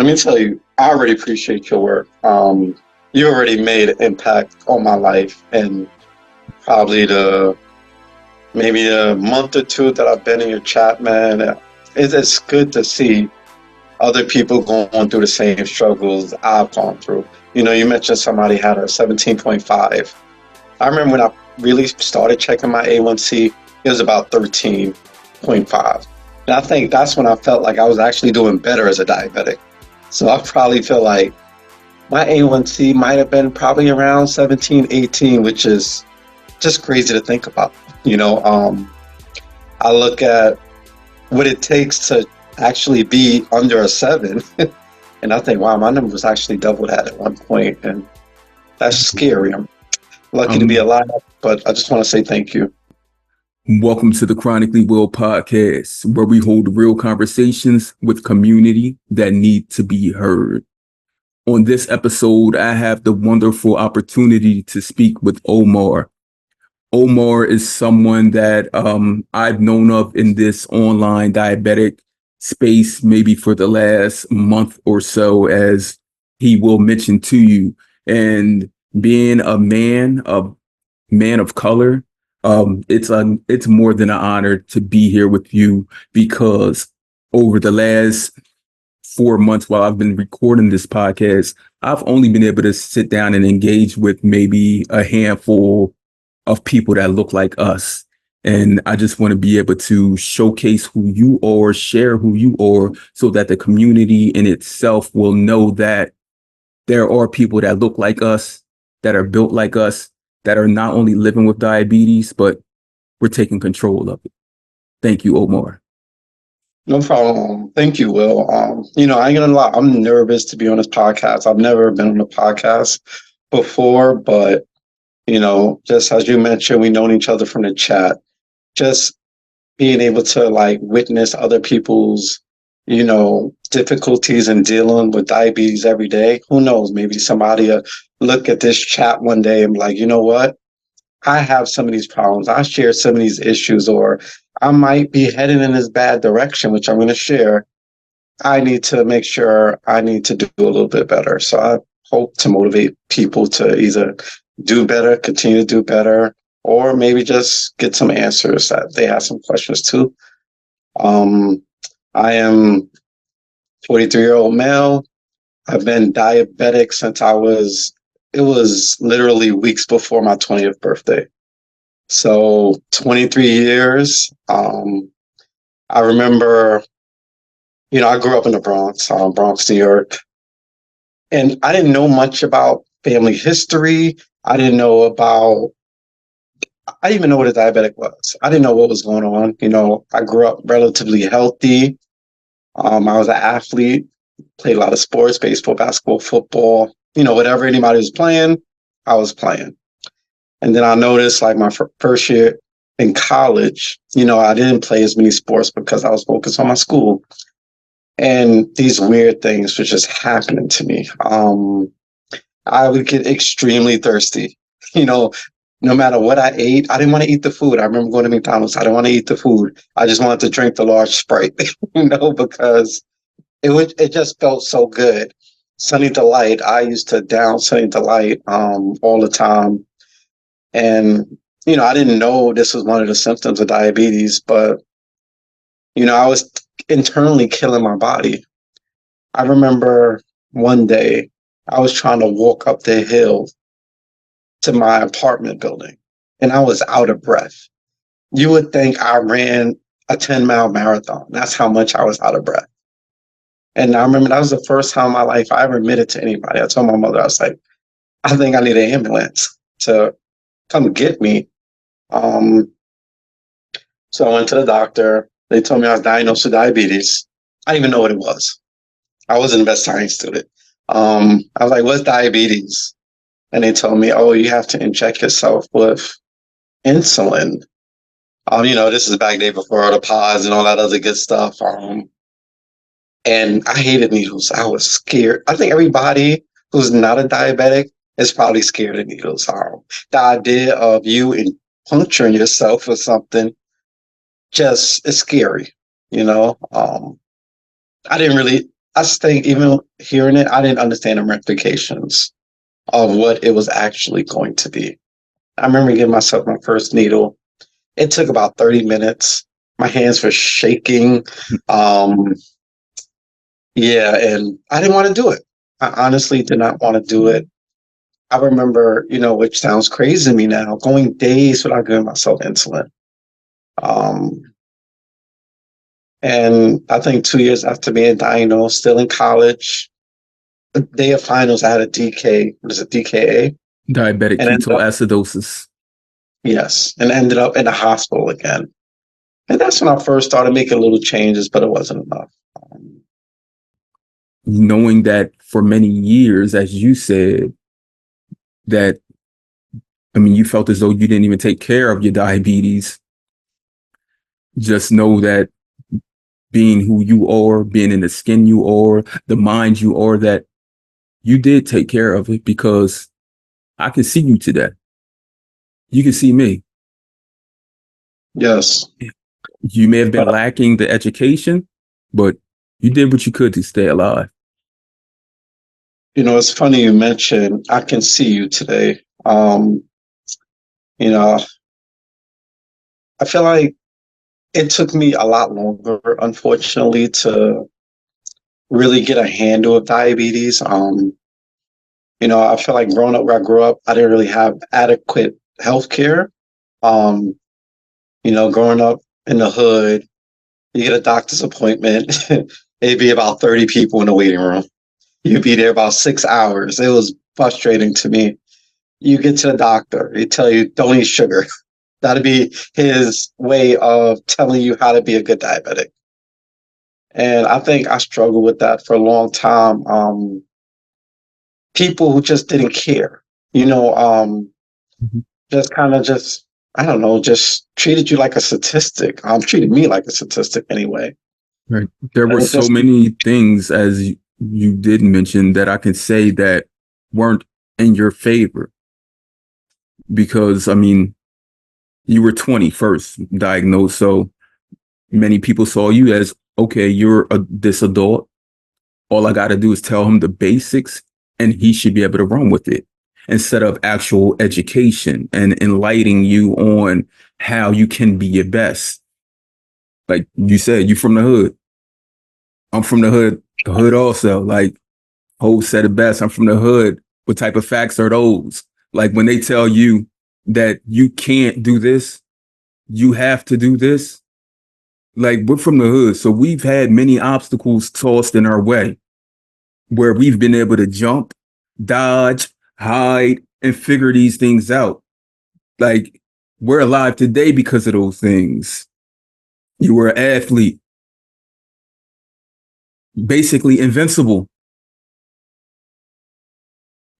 let me tell you, I already appreciate your work. You already made an impact on my life, and probably the maybe a month or two that I've been in your chat, man. It's good to see other people going through the same struggles I've gone through. You mentioned somebody had a 17.5. I remember when I really started checking my A1C, it was about 13.5. And I think that's when I felt like I was actually doing better as a diabetic. So I probably feel like my A1C might have been probably around 17, 18, which is just crazy to think about. I look at what it takes to actually be under a 7, and I think, wow, my number was actually double that at one point, and that's scary. I'm lucky to be alive, but I just want to say thank you. Welcome to the Chronically Well podcast, where we hold real conversations with community that need to be heard. On this episode, I have the wonderful opportunity to speak with Omar. Omar is someone that I've known of in this online diabetic space maybe for the last month or so, as he will mention to you. And being a man of color, it's more than an honor to be here with you, because over the last 4 months while I've been recording this podcast, I've only been able to sit down and engage with maybe a handful of people that look like us. And I just want to be able to showcase who you are, share who you are, so that the community in itself will know that there are people that look like us, that are built like us, that are not only living with diabetes, but we're taking control of it. Thank you, Omar. No problem. Thank you, Will. I ain't gonna lie, I'm nervous to be on this podcast. I've never been on a podcast before, but just as you mentioned, we known each other from the chat. Just being able to witness other people's, difficulties in dealing with diabetes every day. Who knows? Maybe somebody will look at this chat one day and be like, you know what? I have some of these problems. I share some of these issues, or I might be heading in this bad direction, which I'm going to share. I need to make sure I need to do a little bit better. So I hope to motivate people to either do better, continue to do better, or maybe just get some answers that they have some questions too. I am 43-year-old male. I've been diabetic since it was literally weeks before my 20th birthday. So 23 years. I remember, I grew up in the Bronx, Bronx, New York, and I didn't know much about family history. I didn't even know what a diabetic was. I didn't know what was going on. I grew up relatively healthy. I was an athlete, played a lot of sports, baseball, basketball, football, whatever anybody was playing, I was playing. And then I noticed my first year in college, I didn't play as many sports because I was focused on my school. And these weird things were just happening to me. I would get extremely thirsty. No matter what I ate, I didn't want to eat the food. I remember going to McDonald's. I didn't want to eat the food. I just wanted to drink the large Sprite, because it just felt so good. Sunny Delight. I used to down Sunny Delight all the time. And, I didn't know this was one of the symptoms of diabetes, but, I was internally killing my body. I remember one day I was trying to walk up the hill to my apartment building, and I was out of breath. You would think I ran a 10-mile marathon. That's how much I was out of breath. And I remember that was the first time in my life I ever admitted to anybody. I told my mother, I was like, I think I need an ambulance to come get me. So I went to the doctor. They told me I was diagnosed with diabetes. I didn't even know what it was. I wasn't the best science student. I was like, what's diabetes? And they told me, oh, you have to inject yourself with insulin. This is back day before all the pods and all that other good stuff. And I hated needles. I was scared. I think everybody who's not a diabetic is probably scared of needles. The idea of you puncturing yourself with something just is scary. I didn't really I just think even hearing it, I didn't understand the ramifications of what it was actually going to be. I remember giving myself my first needle. It took about 30 minutes. My hands were shaking. Um, yeah, and I didn't want to do it. I honestly did not want to do it. I remember, which sounds crazy to me now, going days without giving myself insulin. Um, and I think 2 years after being diagnosed, still in college, the day of finals, I had a DK, what is it, DKA? Diabetic And ended up, ketoacidosis. yes, and ended up in the hospital again. And that's when I first started making little changes, but it wasn't enough. Knowing that for many years, as you said, that, I mean, you felt as though you didn't even take care of your diabetes. Just know that being who you are, being in the skin you are, the mind you are, that you did take care of it, because I can see you today. You can see me. Yes. You may have been But, lacking the education, but you did what you could to stay alive. it's funny you mentioned I can see you today. You know, I feel like it took me a lot longer, unfortunately, to really get a handle of diabetes. I feel like growing up where I grew up, I didn't really have adequate health care. Um, growing up in the hood, you get a doctor's appointment, it'd be about 30 people in the waiting room. You'd be there about 6 hours. It was frustrating to me. You get to the doctor, they tell you don't eat sugar. That'd be his way of telling you how to be a good diabetic. And I think I struggled with that for a long time. People who just didn't care, you know, um, Mhm. just kind of I don't know, just treated you like a statistic. Treated me like a statistic anyway. Right. There And were it so just, many things, as you did mention, that I can say that weren't in your favor, because, I mean, you were 21st diagnosed. So many people saw you as, okay, you're this adult. All I got to do is tell him the basics and he should be able to run with it, instead of actual education and enlightening you on how you can be your best. Like you said, you from the hood. I'm from the hood also. Like, Ho said it best. I'm from the hood. What type of facts are those? Like, when they tell you that you can't do this, you have to do this. Like, we're from the hood. So we've had many obstacles tossed in our way, where we've been able to jump, dodge, hide, and figure these things out. Like, we're alive today because of those things. You were an athlete, basically invincible.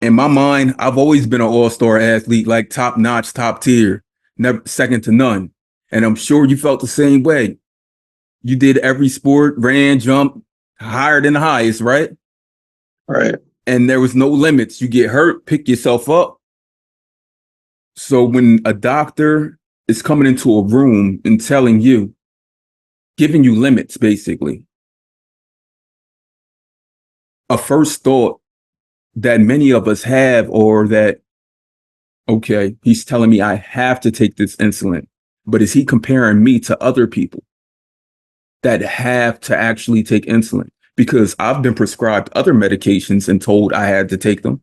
In my mind, I've always been an all-star athlete, like top notch, top tier, never second to none. And I'm sure you felt the same way. You did every sport, ran, jumped, higher than the highest, right? right. And there was no limits. You get hurt, pick yourself up. So when a doctor is coming into a room and telling you, giving you limits, basically, a first thought that many of us have, or that, okay, he's telling me I have to take this insulin, but is he comparing me to other people that have to actually take insulin? Because I've been prescribed other medications and told I had to take them,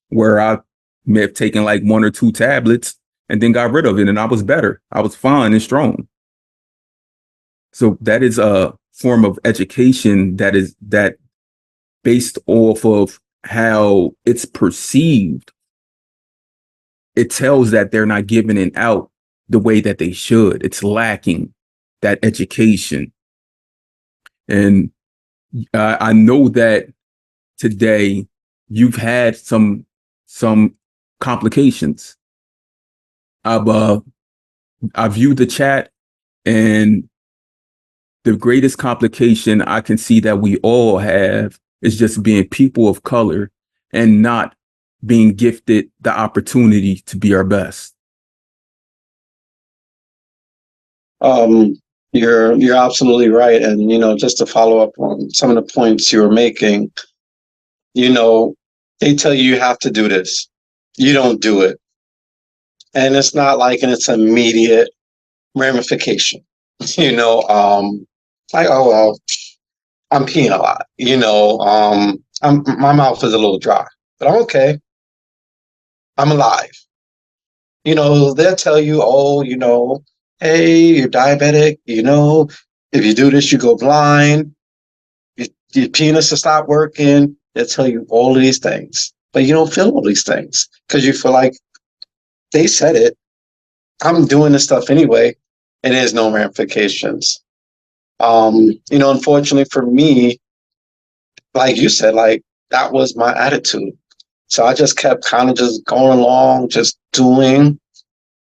where I may have taken like 1 or 2 tablets and then got rid of it, and I was better. I was fine and strong. So that is a form of education that based off of how it's perceived, it tells that they're not giving it out the way that they should. It's lacking that education. And I know that today you've had some complications. I've I viewed the chat, and the greatest complication I can see that we all have is just being people of color and not being gifted the opportunity to be our best. Um, You're absolutely right. And, just to follow up on some of the points you were making, you know, they tell you you have to do this. You don't do it. And it's not like and it's immediate ramification. You know, like, oh well, I'm peeing a lot. My mouth is a little dry, but I'm okay. I'm alive. They'll tell you, oh, hey, you're diabetic. If you do this, you go blind. Your penis will stop working. They'll tell you all of these things, but you don't feel all these things because you feel like they said it. I'm doing this stuff anyway, and there's no ramifications. Unfortunately for me, like you said, like that was my attitude. So I just kept kind of just going along, just doing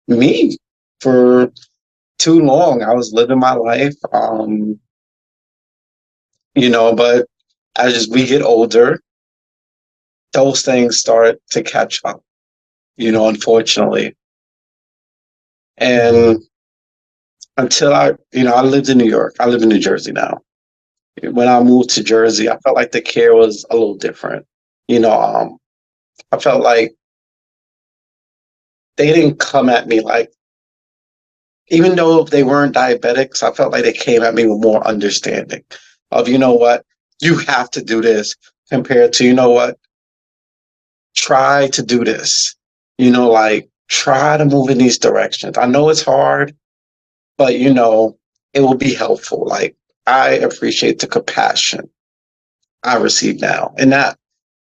me for too long. I was living my life, but as we get older, those things start to catch up, unfortunately. And until I lived in New York, I live in New Jersey now. When I moved to Jersey, I felt like the care was a little different. I felt like they didn't come at me like, even though they weren't diabetics, I felt like they came at me with more understanding of, what, you have to do this compared to, what, try to do this, like try to move in these directions. I know it's hard, but, it will be helpful. Like I appreciate the compassion I receive now. And that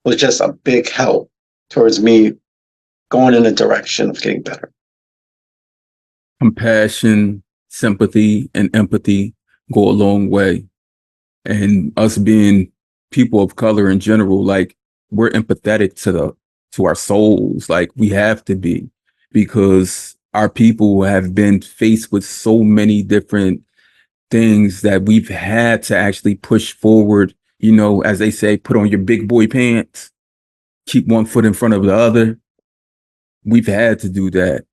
was just a big help towards me going in the direction of getting better. Compassion, sympathy, and empathy go a long way. And us being people of color in general, like we're empathetic to our souls. Like we have to be, because our people have been faced with so many different things that we've had to actually push forward. As they say, put on your big boy pants, keep one foot in front of the other. We've had to do that.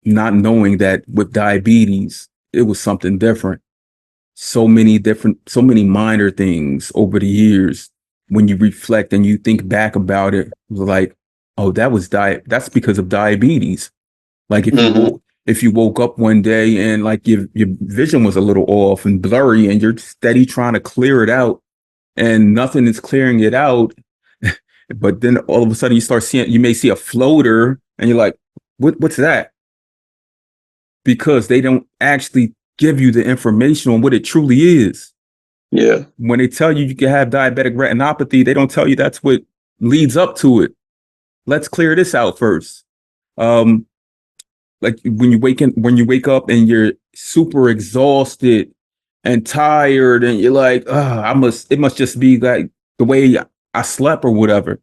Not knowing that with diabetes, it was something different. So many minor things over the years. When you reflect and you think back about it, like, oh, that's because of diabetes. Like if you woke up one day and like your vision was a little off and blurry and you're steady trying to clear it out and nothing is clearing it out, but then all of a sudden you may see a floater and you're like, what's that? Because they don't actually give you the information on what it truly is. Yeah. When they tell you you can have diabetic retinopathy, they don't tell you that's what leads up to it. Let's clear this out first. Like when you wake up and you're super exhausted and tired and you're like, it must just be like the way I slept or whatever.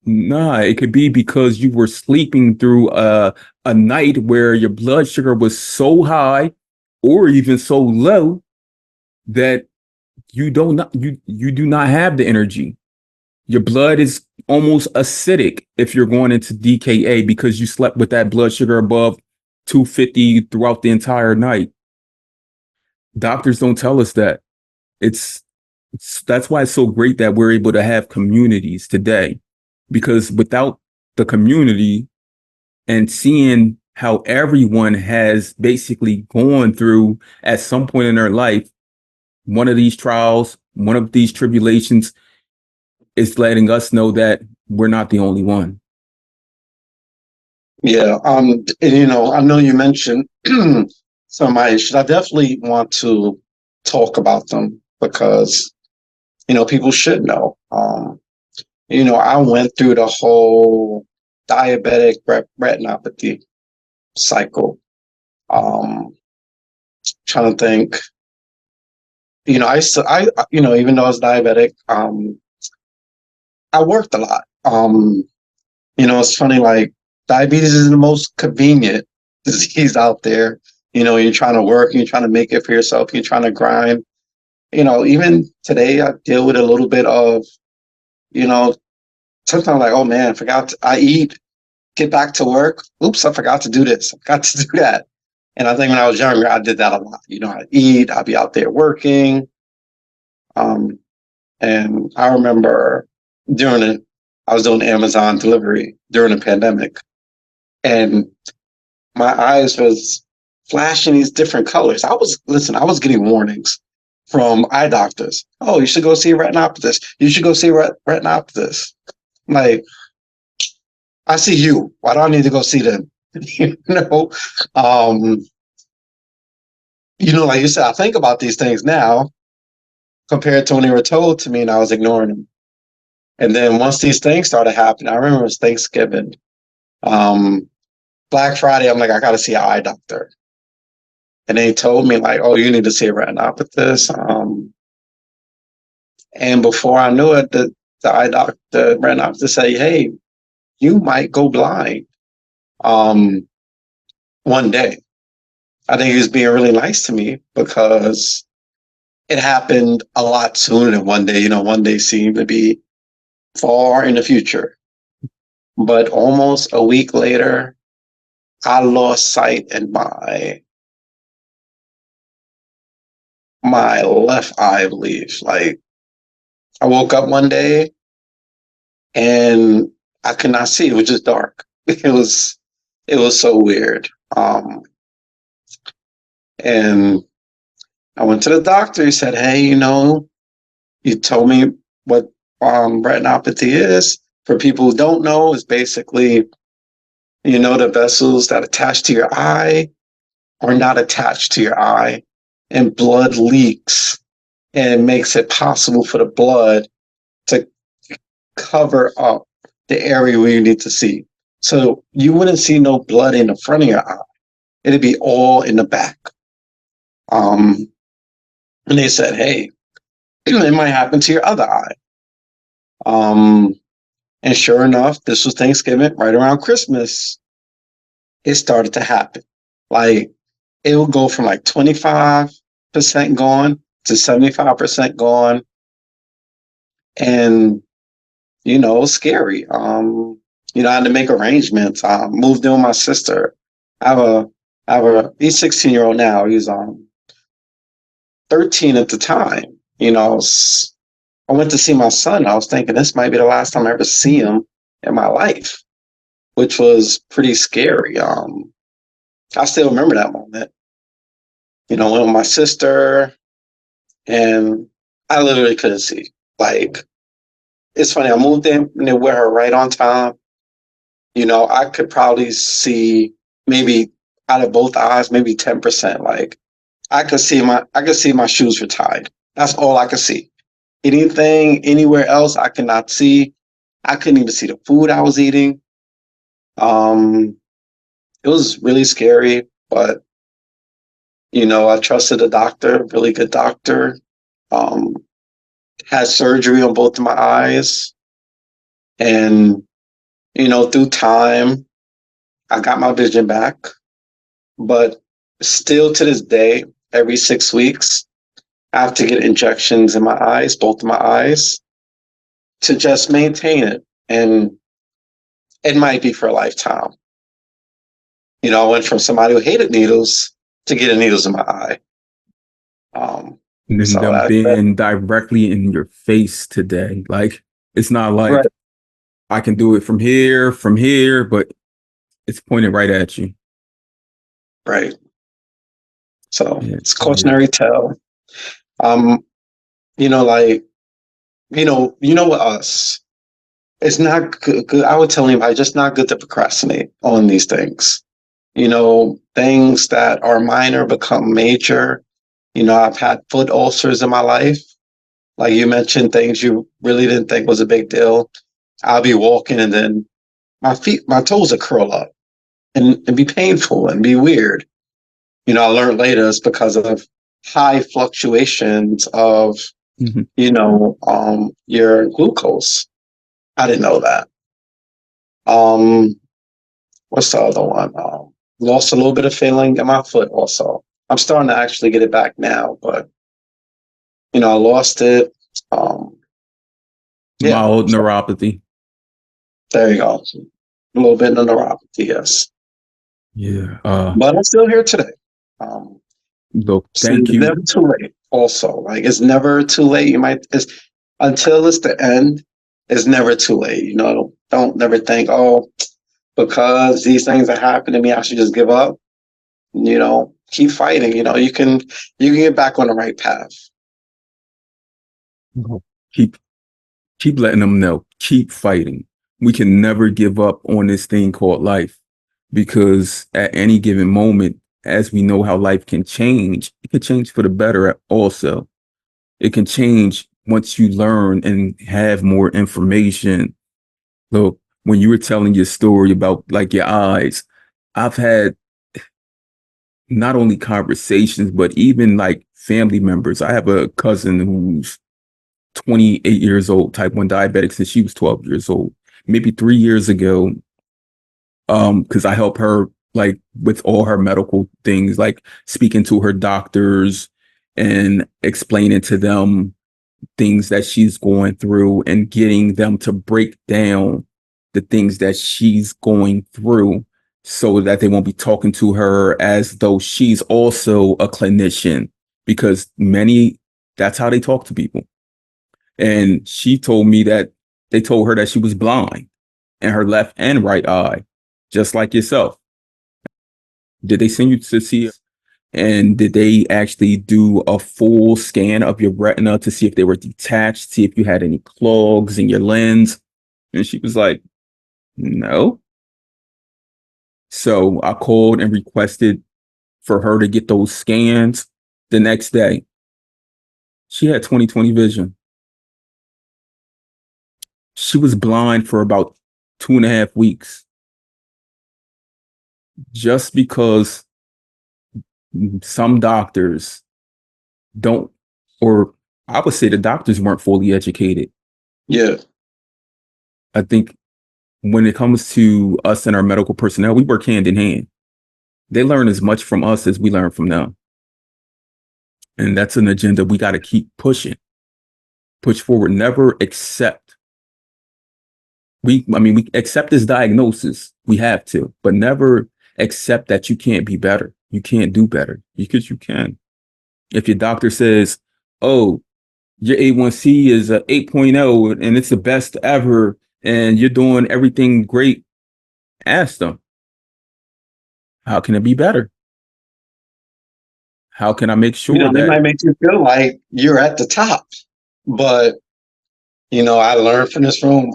Nah, it could be because you were sleeping through a night where your blood sugar was so high or even so low that you do not have the energy. Your blood is almost acidic if you're going into DKA because you slept with that blood sugar above 250 throughout the entire night. Doctors don't tell us that. That's why it's so great that we're able to have communities today, because without the community and seeing how everyone has basically gone through at some point in their life, one of these trials, one of these tribulations, is letting us know that we're not the only one. Yeah. And, I know you mentioned some of my issues. I definitely want to talk about them because, people should know. I went through the whole diabetic retinopathy cycle. Trying to think, even though I was diabetic, I worked a lot. It's funny, like diabetes is the most convenient disease out there. You're trying to work, you're trying to make it for yourself, you're trying to grind. Even today, I deal with a little bit of, sometimes like, oh man, I eat, get back to work. Oops, I forgot to do this. I forgot to do that. And I think when I was younger, I did that a lot. I'd eat, I'd be out there working. Um, and I remember I was doing Amazon delivery during the pandemic, and my eyes was flashing these different colors. I was getting warnings from eye doctors. Oh, you should go see a retinopatist. You should go see a retinopatist. Like, I see you. Why do I need to go see them? you know, um, like you said, I think about these things now compared to when they were told to me, and I was ignoring them. And then once these things started happening, I remember it was Thanksgiving, um, Black Friday. I'm like, I got to see an eye doctor, and they told me like, oh, you need to see a retinopatist. And before I knew it, the retinopatist said, hey, you might go blind one day. I think he was being really nice to me because it happened a lot sooner than one day. One day seemed to be far in the future. But almost a week later, I lost sight in my left eye, I believe. Like, I woke up one day and I could not see. It was just dark. It was so weird. And I went to the doctor. He said, hey, you told me what retinopathy is. For people who don't know, it's basically, the vessels that attach to your eye are not attached to your eye, and blood leaks, and it makes it possible for the blood to cover up the area where you need to see. So you wouldn't see no blood in the front of your eye. It'd be all in the back. And they said, hey, it might happen to your other eye. And sure enough, this was Thanksgiving, right around Christmas, it started to happen. Like, it would go from like 25% gone to 75% gone. And, it was scary. I had to make arrangements. Moved in with my sister. He's 16-year-old now. He's 13 at the time. I went to see my son. I was thinking this might be the last time I ever see him in my life, which was pretty scary. I still remember that moment. Went with my sister, and I literally couldn't see. Like, it's funny. I moved in with her right on time. I could probably see maybe out of both eyes, maybe 10%. Like, I could see my shoes were tied. That's all I could see. Anything anywhere else I could not see. I couldn't even see the food I was eating. It was really scary, but I trusted a doctor, really good doctor. Had surgery on both of my eyes, and through time, I got my vision back. But still to this day, every 6 weeks, I have to get injections in my eyes, both of my eyes, to just maintain it. And it might be for a lifetime. I went from somebody who hated needles to getting needles in my eye. And So them that being directly in your face today. Like, it's not like right, I can do it from here, but it's pointed right at you. right. So Yeah. it's cautionary tale. Like, with us, it's not good. I would tell anybody, just not good to procrastinate on these things. Things that are minor become major. I've had foot ulcers in my life. Like you mentioned, things you really didn't think was a big deal. I'll be walking and then my toes will curl up and be painful and be weird. I learned later it's because of high fluctuations of, Mhm. your glucose. I didn't know that. Um, what's the other one? Lost a little bit of feeling in my foot also. I'm starting to actually get it back now, but I lost it. Yeah, Mild neuropathy. there you go. A little bit of neuropathy, yes. Yeah. But I'm still here today. Look, So thank it's you. never too late. Also, like it's never too late. Until it's the end. It's never too late. Don't never think, oh, because these things are happening to me, I should just give up. Keep fighting. You can get back on the right path. Keep keep letting them know. Keep fighting. We can never give up on this thing called life, because at any given moment, as we know how life can change, it can change for the better also. It can change once you learn and have more information. Look, when you were telling your story about like your eyes, I've had not only conversations, but even like family members. I have a cousin who's 28 years old, type 1 diabetic since she was 12 years old. Maybe 3 years ago, because I help her like with all her medical things, like speaking to her doctors and explaining to them things that she's going through and getting them to break down the things that she's going through so that they won't be talking to her as though she's also a clinician, because that's how they talk to people. And she told me that they told her that she was blind in her left and right eye, just like yourself. Did they send you to see her? And did they actually do a full scan of your retina to see if they were detached, see if you had any clogs in your lens? And she was like, no. So I called and requested for her to get those scans the next day. She had 20/20 vision. She was blind for about 2.5 weeks, just because some doctors don't, or I would say the doctors weren't fully educated. Yeah. I think when it comes to us and our medical personnel, we work hand in hand. They learn as much from us as we learn from them. And that's an agenda we got to keep push forward, never accept. We accept this diagnosis. We have to, but never accept that you can't be better. You can't do better, because you can. If your doctor says, oh, your A1C is a 8.0 and it's the best ever, and you're doing everything great, ask them, how can it be better? How can I make sure They might that? make you feel like you're at the top, but I learned from this room.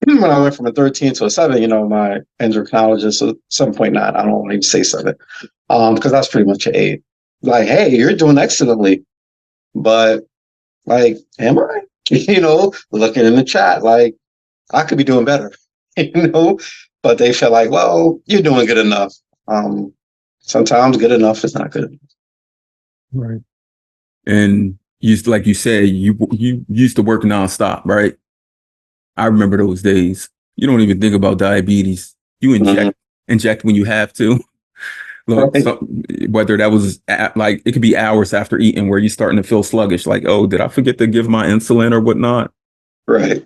When I went from a 13 to a 7, my endocrinologist was 7.9. I don't want to even say 7, because that's pretty much an 8. Like, hey, you're doing excellently, but like, am I? Looking in the chat, like I could be doing better, you know. But they feel like, well, you're doing good enough. Sometimes good enough is not good. Right. And like you said, you used to work nonstop, right? I remember those days. You don't even think about diabetes. You inject when you have to. Look, Right. whether that was like, it could be hours after eating where you're starting to feel sluggish, like, oh, did I forget to give my insulin or whatnot? Right.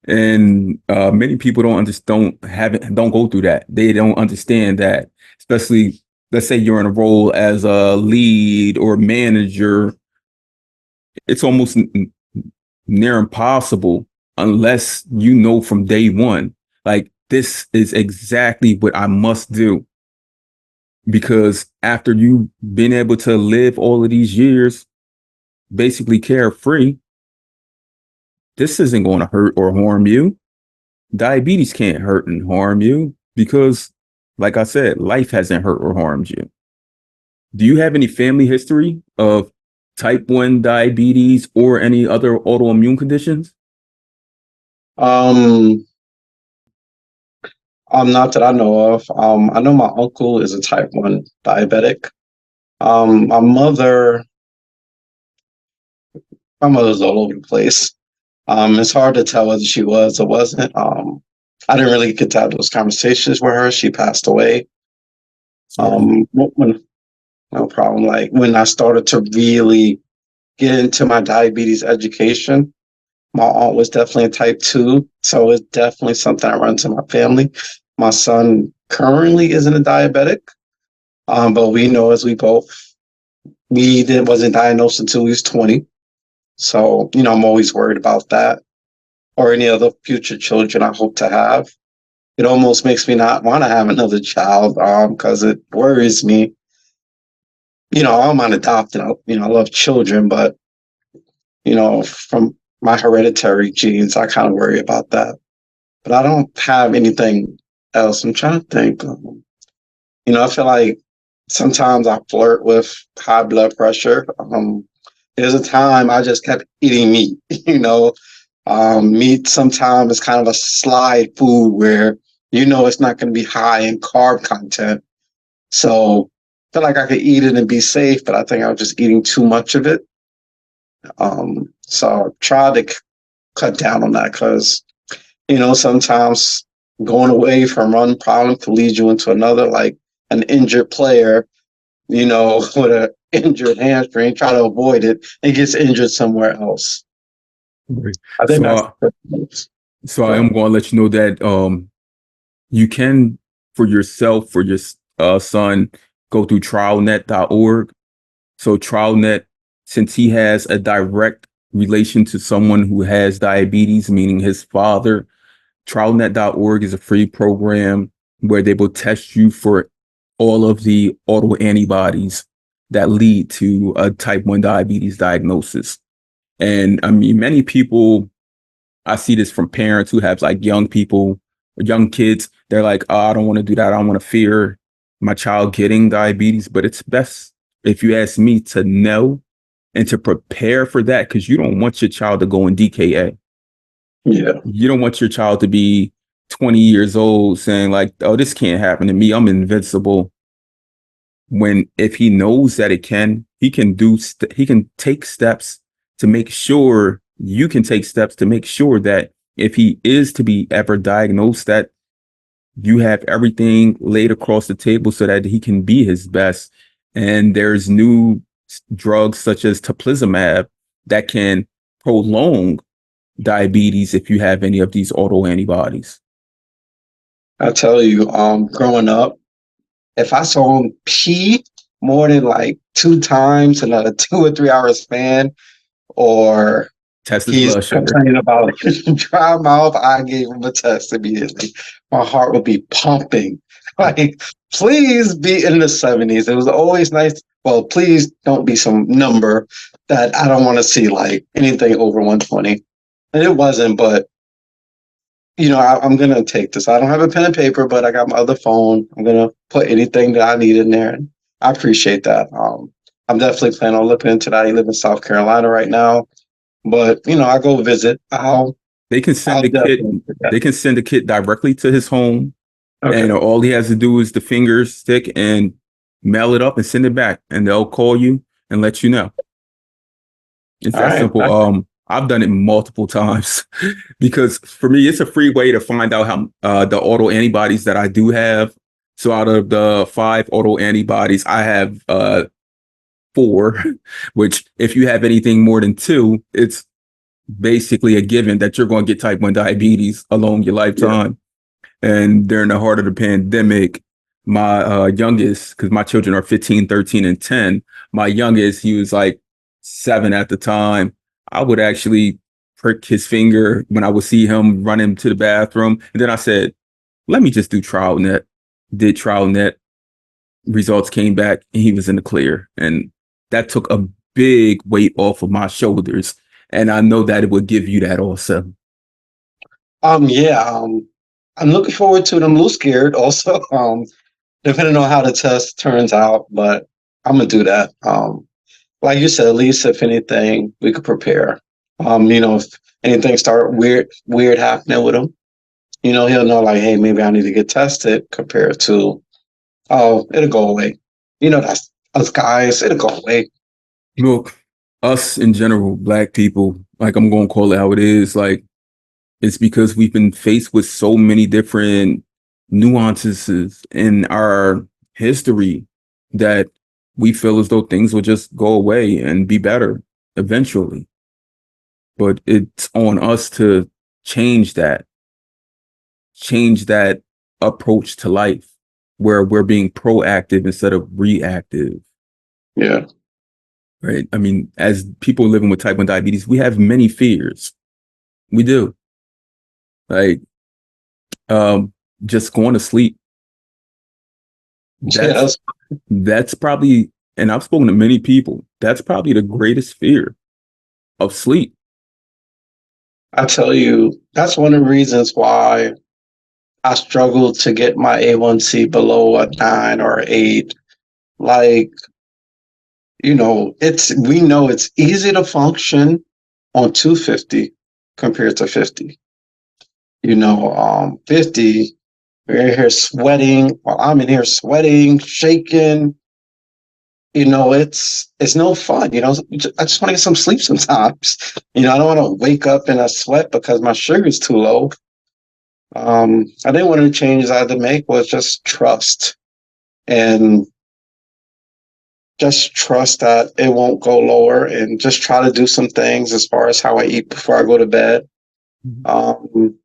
And many people don't go through that. They don't understand that, especially, let's say you're in a role as a lead or manager. It's almost near impossible unless you know from day one, like, this is exactly what I must do. Because after you've been able to live all of these years basically carefree, this isn't going to hurt or harm you. Diabetes can't hurt and harm you because, like I said, life hasn't hurt or harmed you. Do you have any family history of type 1 diabetes or any other autoimmune conditions? Um, Not that I know of. I know my uncle is a type 1 diabetic. My mother's all over the place. It's hard to tell whether she was or wasn't. I didn't really get to have those conversations with her. She passed away. When No problem. Like when I started to really get into my diabetes education, my aunt was definitely a type 2, so it's definitely something I run to my family. My son currently isn't a diabetic. But we know as we didn't wasn't diagnosed until we was 20. So, I'm always worried about that or any other future children I hope to have. It almost makes me not want to have another child, because it worries me. I'm unadopted. I love children, but, from my hereditary genes, I kind of worry about that. But I don't have anything else. I'm trying to think. I feel like sometimes I flirt with high blood pressure. There's a time I just kept eating meat. Meat sometimes is kind of a slide food where it's not going to be high in carb content. So I feel like I could eat it and be safe, but I think I was just eating too much of it. So I tried to cut down on that because sometimes going away from one problem could lead you into another, like an injured player, with an injured hamstring, try to avoid it and gets injured somewhere else. Right. I think So I am going to let you know that you can, for yourself, for your son, go through trialnet.org. So TrialNet, since he has a direct relation to someone who has diabetes, meaning his father, trialnet.org is a free program where they will test you for all of the autoantibodies that lead to a type 1 diabetes diagnosis. And I mean, many people, I see this from parents who have like young people, young kids. They're like, oh, I don't want to do that. I don't want to fear my child getting diabetes. But it's best, if you ask me, to know and to prepare for that, because you don't want your child to go in DKA. Yeah. You don't want your child to be 20 years old saying like, oh, this can't happen to me. I'm invincible. When if he knows that it can, he can take steps to make sure you can take steps to make sure that if he is to be ever diagnosed, that you have everything laid across the table so that he can be his best. And there's new drugs such as teplizumab that can prolong diabetes if you have any of these autoantibodies. I tell you, growing up, if I saw him pee more than like 2 times in a 2 or 3 hour span, or Test his he's blood sugar. complaining about dry mouth, I gave him a test immediately. My heart would be pumping. Like, please be in the 70s. It was always nice. Well, please don't be some number that I don't want to see, like anything over 120. And it wasn't, but I'm going to take this. I don't have a pen and paper, but I got my other phone. I'm going to put anything that I need in there. And I appreciate that. I'm definitely planning on looking into that. I live in South Carolina right now, but I go visit. They can send I'll a kit. definitely do that. They can send a kit directly to his home, and Okay. all he has to do is the finger stick and mail it up and send it back, and they'll call you and let you know. It's All that right. simple. I've done it multiple times because for me, it's a free way to find out how the autoantibodies that I do have. So out of the 5 autoantibodies, I have 4, which if you have anything more than 2, it's basically a given that you're going to get type 1 diabetes along your Yeah. lifetime. And during the heart of the pandemic, my youngest, because my children are 15, 13, and 10, my youngest, he was like 7 at the time. I would actually prick his finger when I would see him run him to the bathroom. And then I said, let me just do TrialNet. Did TrialNet. Results came back and he was in the clear. And that took a big weight off of my shoulders. And I know that it would give you that also. Yeah. I'm looking forward to it. I'm a little scared also. Depending on how the test turns out, but I'm gonna do that. Like you said, at least if anything, we could prepare. If anything start weird happening with him, he'll know like, hey, maybe I need to get tested compared to, oh, it'll go away. That's us guys, it'll go away. Look, us in general, Black people, like I'm going to call it how it is, like it's because we've been faced with so many different nuances in our history that we feel as though things will just go away and be better eventually. But it's on us to change that, change that approach to life. where we're being proactive instead of reactive, Yeah. right? I mean, as people living with type 1 diabetes, we have many fears. We do. Like, um, just going to sleep. That's Yes. that's probably, and I've spoken to many people, that's probably the greatest fear of sleep. I tell you, that's one of the reasons why I struggled to get my A1C below a 9 or 8. Like, we know it's easy to function on 250 compared to 50. 50, we're in here sweating, while I'm in here sweating, shaking. It's no fun. I just want to get some sleep sometimes. I don't want to wake up in a sweat because my sugar's too low. I think one of the changes I had to make was just trust, and just trust that it won't go lower, and just try to do some things as far as how I eat before I go to bed, um,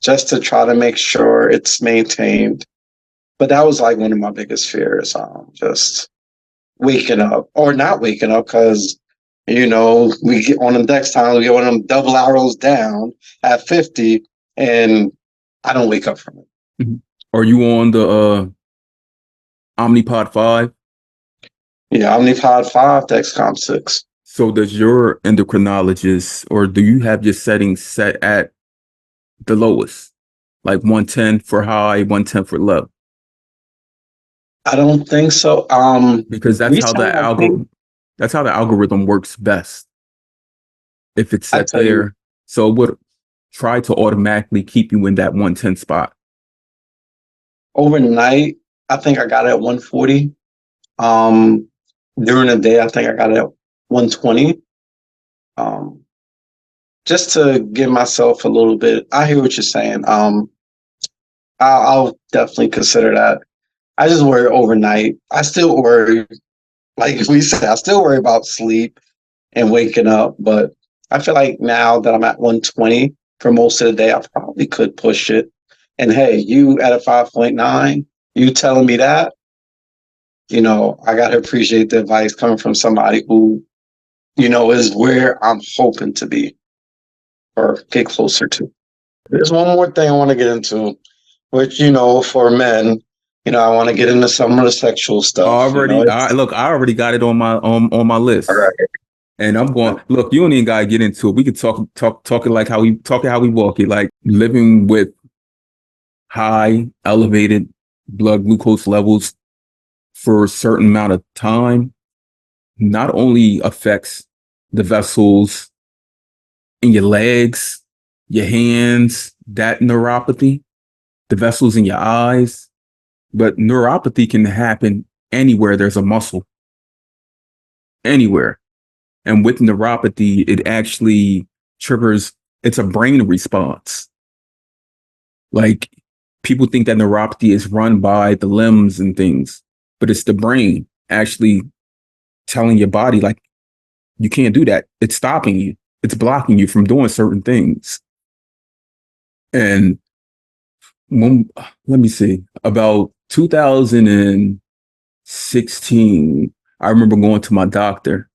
just to try to make sure it's maintained. But that was like one of my biggest fears, just waking up or not waking up, because we get on the next time we get one of them double arrows down at 50, and I don't wake up from it. Mhm. Are you on the Omnipod 5? Yeah, Omnipod 5, Dexcom 6. So does your endocrinologist, or do you have your settings set at the lowest, like 110 for high, 110 for low? I don't think so. Because Recently, I think, that's how the algorithm works best. If it's I set tell you, there, so it would try to automatically keep you in that 110 spot. overnight, I think I got it at 140. During the day, I think I got it at 120. Um, just to give myself a little bit. I hear what you're saying. I'll definitely consider that. I just worry overnight. I still worry, like we said, I still worry about sleep and waking up. But I feel like now that I'm at 120 for most of the day, I probably could push it. And hey, you at a 5.9, you telling me that, I got to appreciate the advice coming from somebody who, is where I'm hoping to be or get closer to. There's one more thing I want to get into, which, for men, I want to get into some of the sexual stuff. I already got it on my All list. right. And I'm going, look, you don't even gotta get into it. We could talk it like how we walk it, like living with high elevated blood glucose levels for a certain amount of time not only affects the vessels in your legs, your hands, that neuropathy, the vessels in your eyes, but neuropathy can happen anywhere there's a muscle, anywhere. And with neuropathy, it actually triggers, it's a brain response. Like people think that neuropathy is run by the limbs and things, but it's the brain actually telling your body, like, you can't do that. It's stopping you. It's blocking you from doing certain things. And when, let me see, about 2016, I remember going to my doctor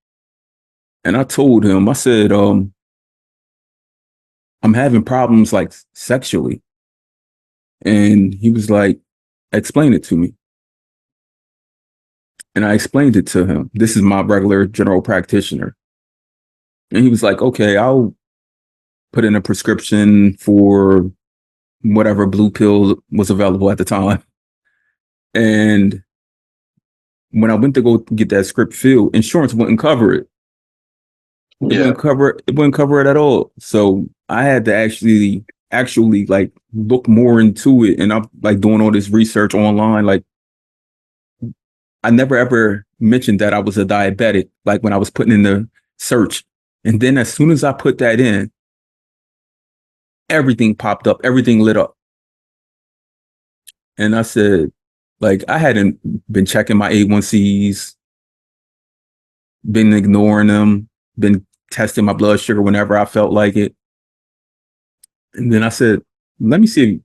and I told him, I said, I'm having problems like sexually. And he was like, explain it to me. And I explained it to him. This is my regular general practitioner. And he was like, okay, I'll put in a prescription for whatever blue pill was available at the time. And when I went to go get that script filled, insurance wouldn't cover it. Yeah. It wouldn't cover it at all. So I had to actually like look more into it. And I'm like doing all this research online. Like I never ever mentioned that I was a diabetic, like when I was putting in the search. And then as soon as I put that in, everything popped up, everything lit up. And I said, like, I hadn't been checking my A1Cs, been ignoring them, been testing my blood sugar whenever I felt like it. And then I said, let me see,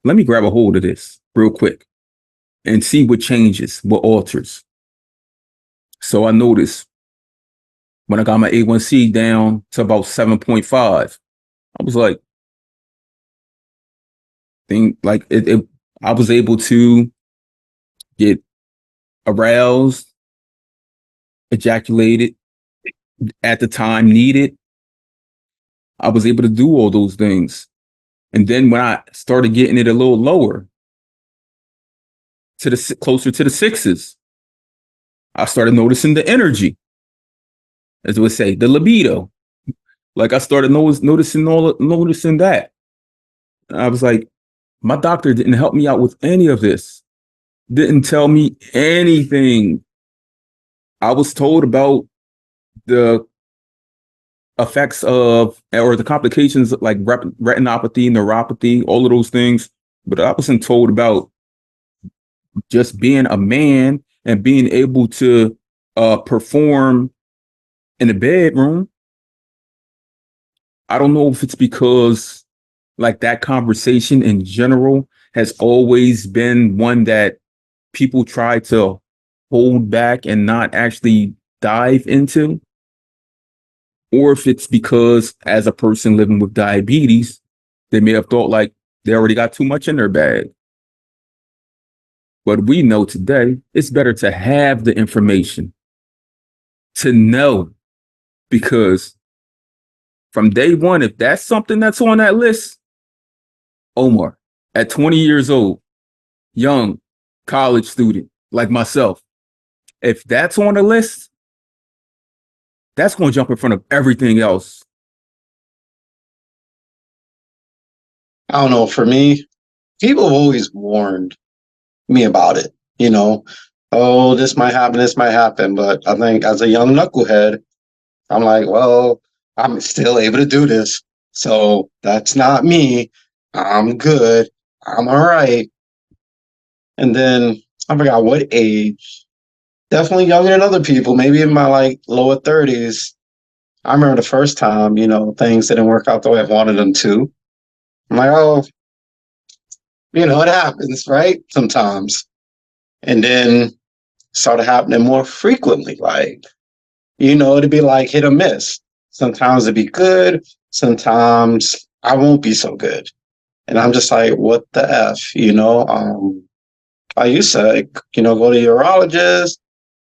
let me grab a hold of this real quick. and see what changes, what alters. So I noticed when I got my A1C down to about 7.5, I was like, I was able to get aroused, ejaculated at the time needed. I was able to do all those things. And then when I started getting it a little lower, to the closer to the sixes, I started noticing the energy, as we would say, the libido. Like I started noticing that. I was like, my doctor didn't help me out with any of this. Didn't tell me anything. I was told about the effects of, or the complications like retinopathy, neuropathy, all of those things. But I wasn't told about just being a man and being able to perform in the bedroom. I don't know if it's because like that conversation in general has always been one that people try to hold back and not actually dive into, or if it's because as a person living with diabetes, they may have thought like they already got too much in their bag. But we know today it's better to have the information, to know, because from day one, if that's something that's on that list, Omar, at 20 years old, young college student like myself, if that's on the list, that's going to jump in front of everything else. I don't know. For me, people have always warned me about it. Oh, this might happen, this might happen. But I think as a young knucklehead, I'm like, well, I'm still able to do this. So that's not me. I'm good. I'm all right. And then I forgot what age. Definitely younger than other people, maybe in my like lower 30s. I remember the first time, things didn't work out the way I wanted them to. I'm like, oh, it happens, right? Sometimes. And then started happening more frequently. Like, it'd be like hit or miss. Sometimes it'd be good. Sometimes I won't be so good. And I'm just like, what the F? Like you said, go to urologist.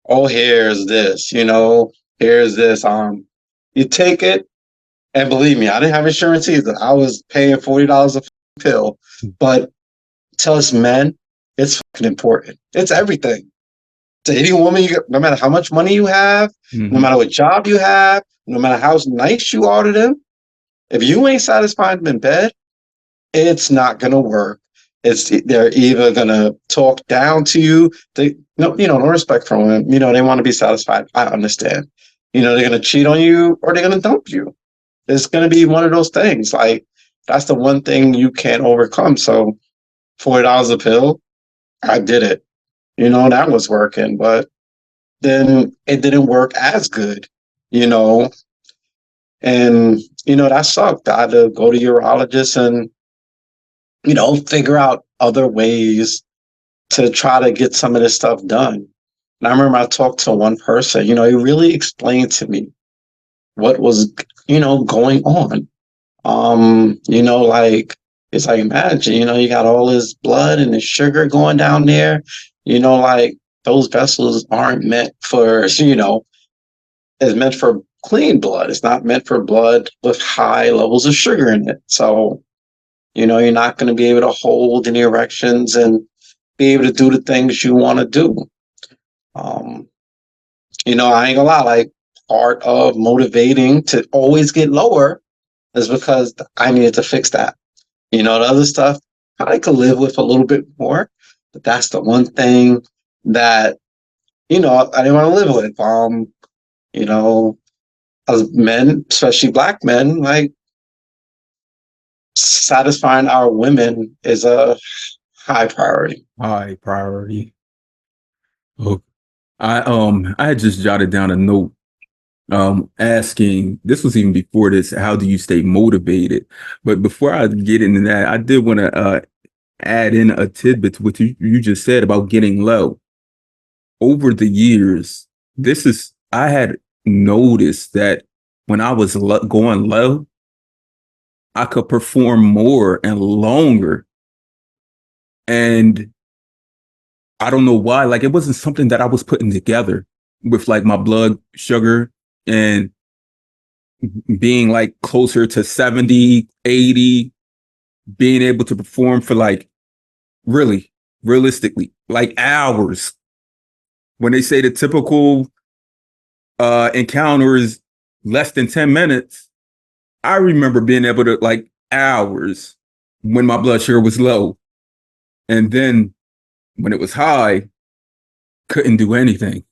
Oh, here's this, here's this. You take it, and believe me, I didn't have insurance either. I was paying $40 a pill. But to us men, it's fucking important. It's everything. To any woman, no matter how much money you have, no matter what job you have, no matter how nice you are to them, if you ain't satisfied them in bed, it's not gonna work. They're either gonna talk down to you. No respect from them. They want to be satisfied. I understand. They're gonna cheat on you or they're gonna dump you. It's gonna be one of those things. Like that's the one thing you can't overcome. So $40 a pill, I did it. That was working, but then it didn't work as good, you know, and that sucked. I had to go to urologists and figure out other ways to try to get some of this stuff done. And I remember I talked to one person, he really explained to me what was going on. Like it's like imagine, you got all this blood and the sugar going down there, like those vessels aren't meant for, it's meant for clean blood. It's not meant for blood with high levels of sugar in it. So, you're not going to be able to hold any erections and be able to do the things you want to do. I ain't gonna lie, like part of motivating to always get lower is because I needed to fix that. The other stuff I could live with a little bit more, but that's the one thing that, I didn't want to live with. As men, especially black men, like satisfying our women is a high priority. High priority. Oh, I had just jotted down a note asking, this was even before this, how do you stay motivated? But before I get into that, I did want to add in a tidbit to what you just said about getting low. Over the years, I had noticed that when I was going low, I could perform more and longer. And I don't know why, like it wasn't something that I was putting together with like my blood sugar and being like closer to 70, 80, being able to perform for like really realistically, like hours. When they say the typical encounter is less than 10 minutes, I remember being able to like hours when my blood sugar was low. And then when it was high, couldn't do anything.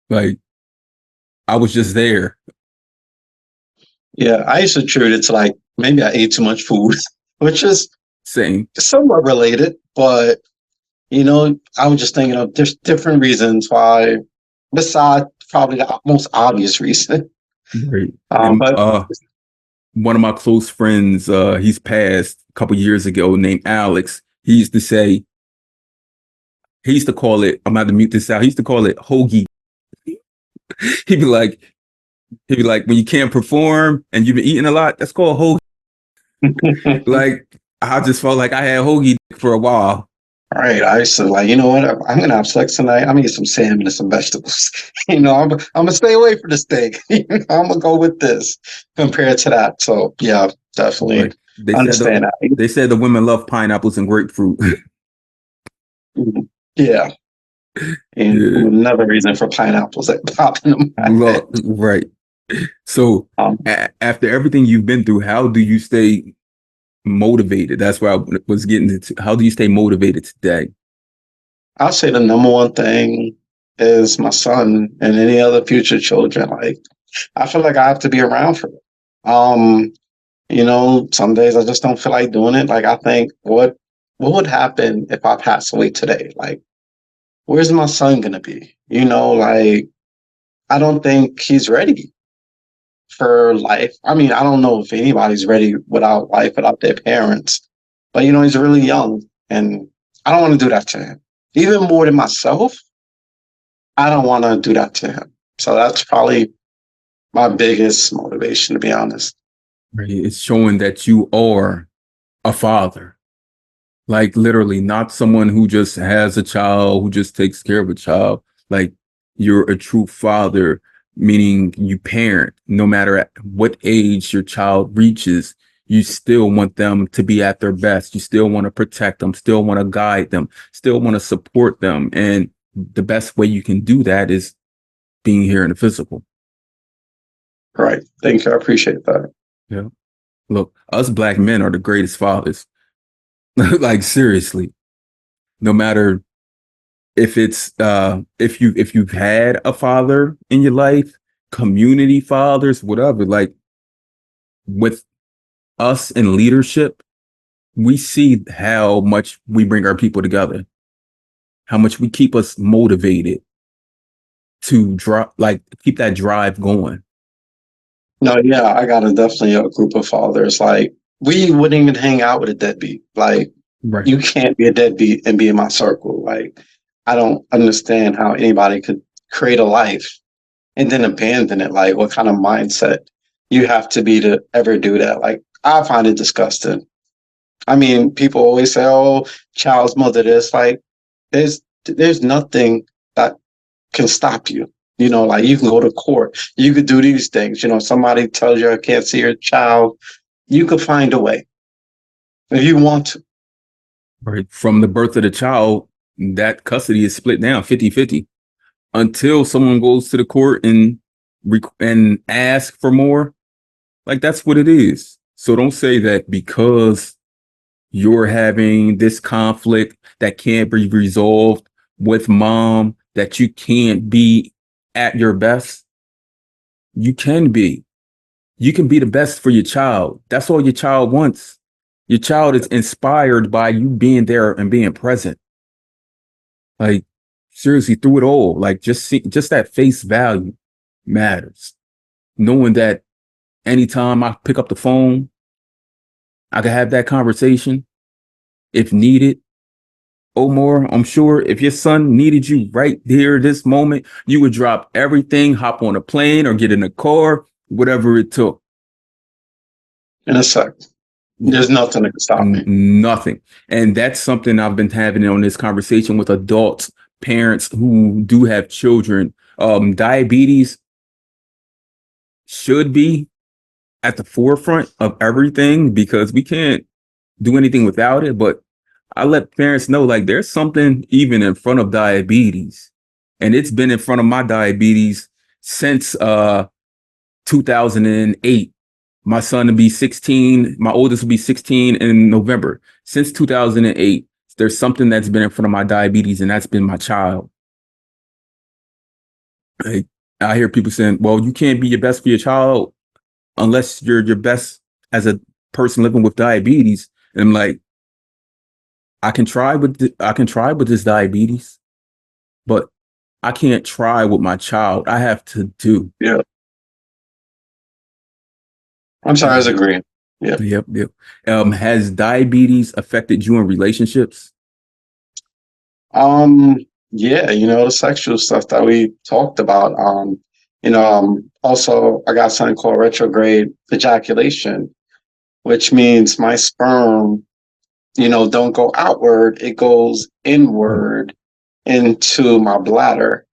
Like I was just there. Yeah, I used to attribute it to like maybe I ate too much food, which is Same. somewhat related, but I was just thinking of there's different reasons why, besides probably the most obvious reason. Right. And But one of my close friends, he's passed a couple years ago, named Alex. He used to call it, I'm about to mute this out. He used to call it hoagie. He'd be like, when you can't perform and you've been eating a lot, that's called hoagie. Like, I just felt like I had hoagie for a while. all right, I used to like, you know what? I'm gonna have sex tonight. I'm gonna eat some salmon and some vegetables. I'm gonna stay away from the steak. I'm gonna go with this compared to that. So yeah, definitely Like understand that. they said the women love pineapples and grapefruit. Mhm. Yeah, and Yeah. another reason for pineapples that pop in my head. Look, right. So Um, after everything you've been through, how do you stay motivated? That's where I was getting into. How do you stay motivated today? I'll say the number one thing is my son and any other future children. Like, I feel like I have to be around for them. Some days I just don't feel like doing it. Like, I think, what would happen if I pass away today? Like, where's my son gonna be? Like, I don't think he's ready for life. I mean, I don't know if anybody's ready without life, without their parents. But he's really young, and I don't want to do that to him. Even more than myself, I don't want to do that to him. So that's probably my biggest motivation, to be honest. Right. It's showing that you are a father, like literally not someone who just has a child, who just takes care of a child. Like you're a true father, meaning you parent, no matter at what age your child reaches, you still want them to be at their best. You still want to protect them, still want to guide them, still want to support them. And the best way you can do that is being here in the physical. Right. Thank you. I appreciate that. Yeah. Look, us black men are the greatest fathers. Like seriously, no matter if you've had a father in your life, community fathers, whatever, like with us in leadership, we see how much we bring our people together, how much we keep us motivated to drive, like keep that drive going. No, yeah, I got definitely a group of fathers. Like, we wouldn't even hang out with a deadbeat. Like, Right. you can't be a deadbeat and be in my circle. Like, I don't understand how anybody could create a life and then abandon it. Like, what kind of mindset you have to be to ever do that? Like, I find it disgusting. I mean, people always say, "Oh, child's mother this." Like, there's nothing that can stop you. Like, you can go to court, you could do these things. Somebody tells you I can't see your child, you could find a way if you want to. Right. From the birth of the child, that custody is split down 50-50 until someone goes to the court and ask for more. Like that's what it is. So don't say that because you're having this conflict that can't be resolved with mom that you can't be at your best. You can be. You can be the best for your child. That's all your child wants. Your child is inspired by you being there and being present. Like seriously, through it all. Like just that face value matters. Knowing that anytime I pick up the phone, I can have that conversation. if needed. Omar, I'm sure if your son needed you right there this moment, you would drop everything, hop on a plane or get in a car, whatever it took. In a sec. Yeah. There's nothing that can stop me. Nothing. And that's something I've been having on this conversation with adults, parents who do have children. Diabetes should be at the forefront of everything because we can't do anything without it. But I let parents know like there's something even in front of diabetes. And it's been in front of my diabetes since 2008. My son will be 16. My oldest will be 16 in November. Since 2008, there's something that's been in front of my diabetes, and that's been my child. Like, I hear people saying, well, you can't be your best for your child unless you're your best as a person living with diabetes. And I'm like, I can try with this diabetes, but I can't try with my child. I have to do. Yeah. I'm sorry, I was agreeing. Yeah. Yep. Has diabetes affected you in relationships? Yeah, the sexual stuff that we talked about. Also I got something called retrograde ejaculation, which means my sperm, don't go outward, it goes inward into my bladder.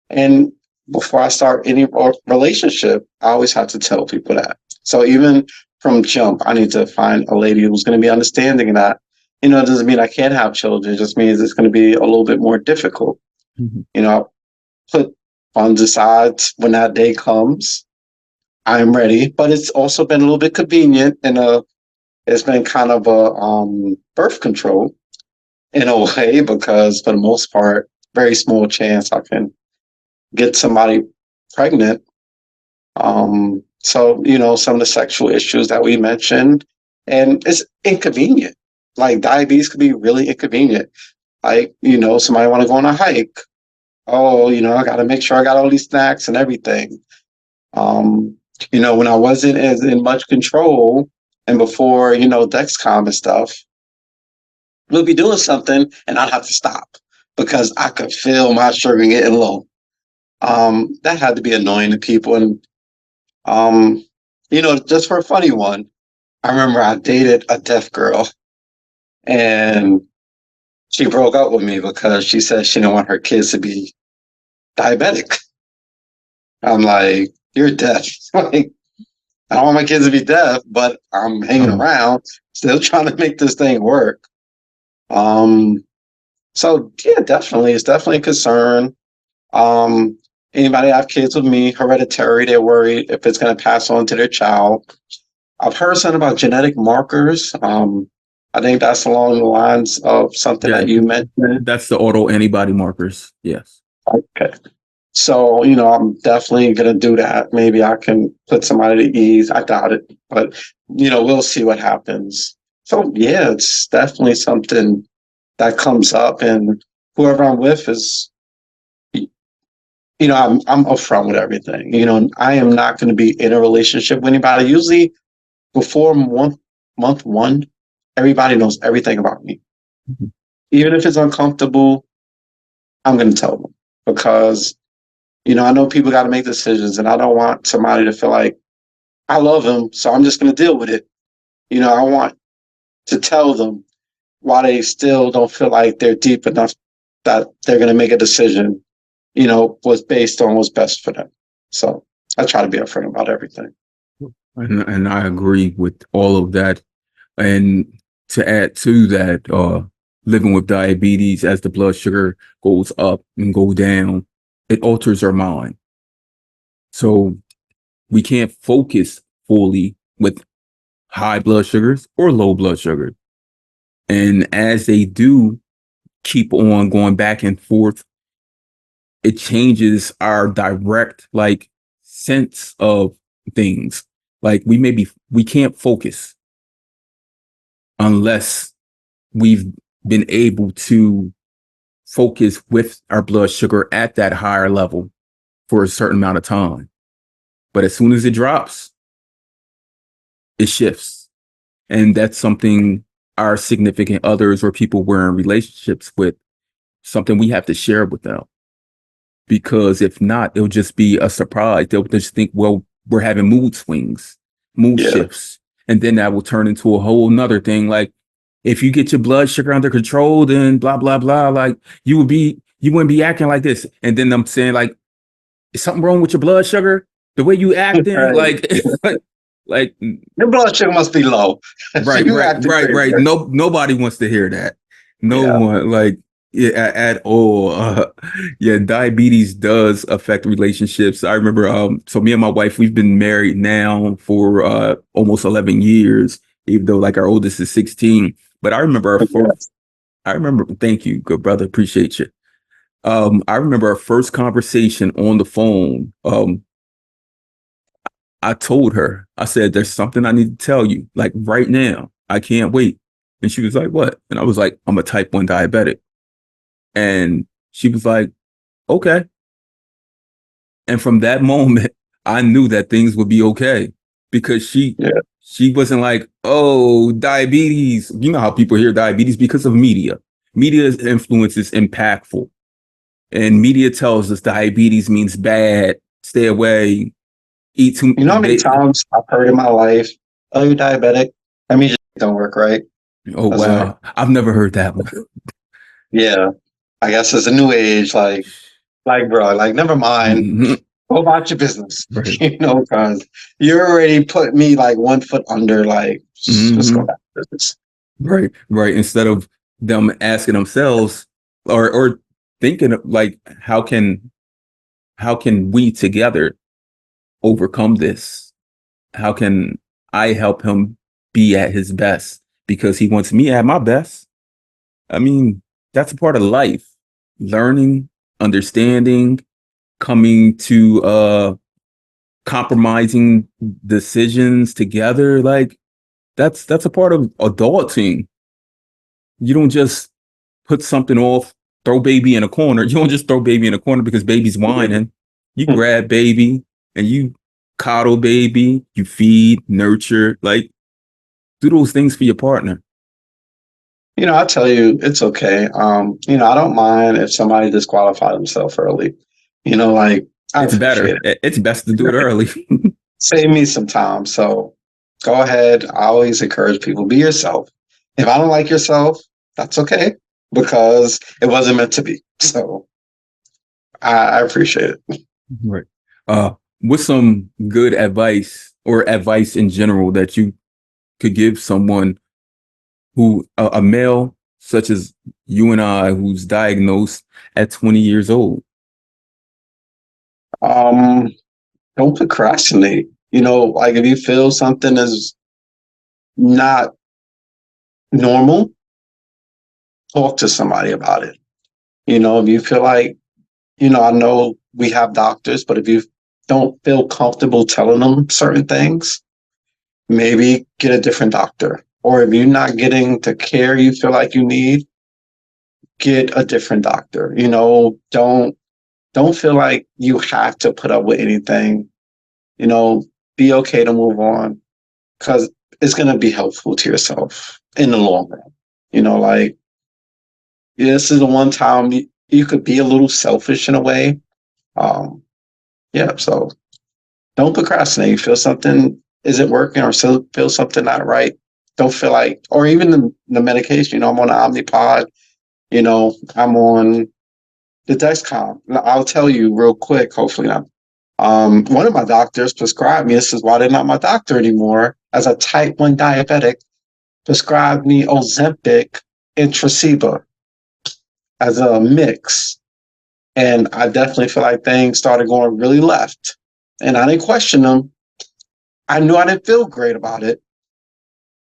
And before I start any relationship, I always have to tell people that. So even from jump, I need to find a lady who's going to be understanding of that. It doesn't mean I can't have children. It just means it's going to be a little bit more difficult. I put funds aside when that day comes. I'm ready, but it's also been a little bit convenient and it's been kind of a birth control in a way because for the most part, very small chance I can get somebody pregnant. So, some of the sexual issues that we mentioned, and it's inconvenient. Like diabetes could be really inconvenient. Like, somebody want to go on a hike. Oh, I got to make sure I got all these snacks and everything. When I wasn't as in much control and before, Dexcom and stuff, we'll be doing something and I'd have to stop because I could feel my sugar getting low. That had to be annoying to people. And, just for a funny one, I remember I dated a deaf girl and she broke up with me because she said she didn't want her kids to be diabetic. I'm like, you're deaf. Like, I don't want my kids to be deaf, but I'm hanging around, still trying to make this thing work. So yeah, definitely, it's definitely a concern. Um, Anybody have kids with me, hereditary, they're worried if it's going to pass on to their child. I've heard something about genetic markers. I think that's along the lines of something that you mentioned. That's the auto antibody markers. Yes. Okay. So, I'm definitely going to do that. Maybe I can put somebody to ease. I doubt it, but, we'll see what happens. So, yeah, it's definitely something that comes up, and whoever I'm with is, I'm upfront with everything. I am not going to be in a relationship with anybody. Usually before month one, everybody knows everything about me. Mm-hmm. Even if it's uncomfortable, I'm going to tell them because, I know people got to make decisions and I don't want somebody to feel like I love them, so I'm just going to deal with it. I want to tell them why they still don't feel like they're deep enough that they're going to make a decision, was based on what's best for them. So I try to be upfront about everything. And I agree with all of that. And to add to that, living with diabetes, as the blood sugar goes up and go down, it alters our mind. So we can't focus fully with high blood sugars or low blood sugar. And as they do keep on going back and forth, it changes our direct sense of things. Like we can't focus unless we've been able to focus with our blood sugar at that higher level for a certain amount of time. But as soon as it drops, it shifts. And that's something our significant others or people we're in relationships with something we have to share with them. Because if not, it'll just be a surprise. They'll just think, well, we're having mood swings, mood Yeah. shifts. And then that will turn into a whole nother thing. Like, if you get your blood sugar under control, then blah, blah, blah. Like, you wouldn't be acting like this. And then I'm saying, like, is something wrong with your blood sugar? The way you acting? Right. Like, like, Your blood sugar must be low. You acting crazy. right. No, nobody wants to hear that. No Yeah. one, like, yeah, at all. Yeah, diabetes does affect relationships. I remember, so me and my wife, we've been married now for almost 11 years, even though like our oldest is 16. But I remember Yes. thank you, good brother, appreciate you. I remember our first conversation on the phone. I told her, I said, there's something I need to tell you, like right now. I can't wait. And she was like, what? And I was like, I'm a type 1 diabetic. And she was like, okay. And from that moment, I knew that things would be okay because Yeah. she wasn't like, oh, diabetes. You know how people hear diabetes because of media. Media's influence is impactful. And media tells us diabetes means bad, stay away, eat too. You know how many times I've heard in my life, "Oh, you're diabetic." I mean, just don't work right. Oh, That's like, wow. I've never heard that one. yeah. I guess it's a new age. Like, bro, like, never mind. Mhm. Go about your business. Right. Because you already put me like one foot under. Like, just go Hmm. back to business. Right. Right. Instead of them asking themselves or thinking of like, how can we together overcome this? How can I help him be at his best? Because he wants me at my best. I mean, that's a part of life. Learning, understanding, coming to compromising decisions together. Like that's a part of adulting. You don't just put something off, throw baby in a corner. You don't just throw baby in a corner because baby's whining. You grab baby and you coddle baby, you feed, nurture, like do those things for your partner. I tell you, it's okay. I don't mind if somebody disqualified themselves early. Like, I It's appreciate better. it. It's best to do it early. Save me some time. So go ahead. I always encourage people, be yourself. If I don't like yourself, that's okay because it wasn't meant to be. So I appreciate it. Right. What's some good advice or advice in general that you could give someone who a male such as you and I who's diagnosed at 20 years old? Um, don't procrastinate. Like if you feel something is not normal, talk to somebody about it. If you feel like, I know we have doctors, but if you don't feel comfortable telling them certain things, maybe get a different doctor. Or if you're not getting the care you feel like you need, get a different doctor. Don't feel like you have to put up with anything. You know, be okay to move on because it's gonna be helpful to yourself in the long run. Like, yeah, this is the one time you could be a little selfish in a way. Um, yeah, so don't procrastinate. You feel something isn't working or feel something not right. Don't feel like, or even the medication. I'm on the Omnipod. I'm on the Dexcom. I'll tell you real quick. Hopefully not. One of my doctors prescribed me. This is why they're not my doctor anymore. As a type 1 diabetic, prescribed me Ozempic and Traceba as a mix. And I definitely feel like things started going really left. And I didn't question them. I knew I didn't feel great about it,